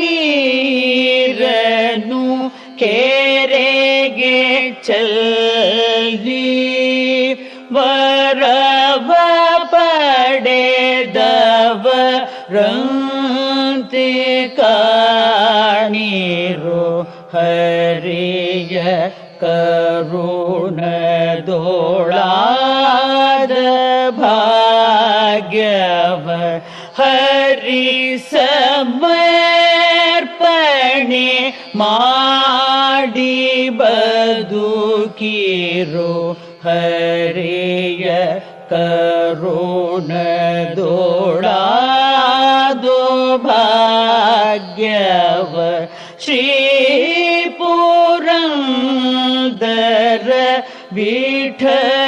ನೀರನು ಕೆರೆಗೆ ಚೆಲ್ಲಿ ವರವ ಪಡೆದವರಂತೆ ಕಾಣಿರೋ ಹರಿಯ ಕರುಣದೋಳಾದ ಭಾಗ್ಯವ ಹರಿಸಮರ್ಪಣೆ ಮಾಡಿ ಬದುಕಿರೋ ಹರಿಯ ಕರುಣದೋಳಾದೋ ಭಾಗ್ಯವ ಶ್ರೀ ಪುರಂದರ ವಿಠಲ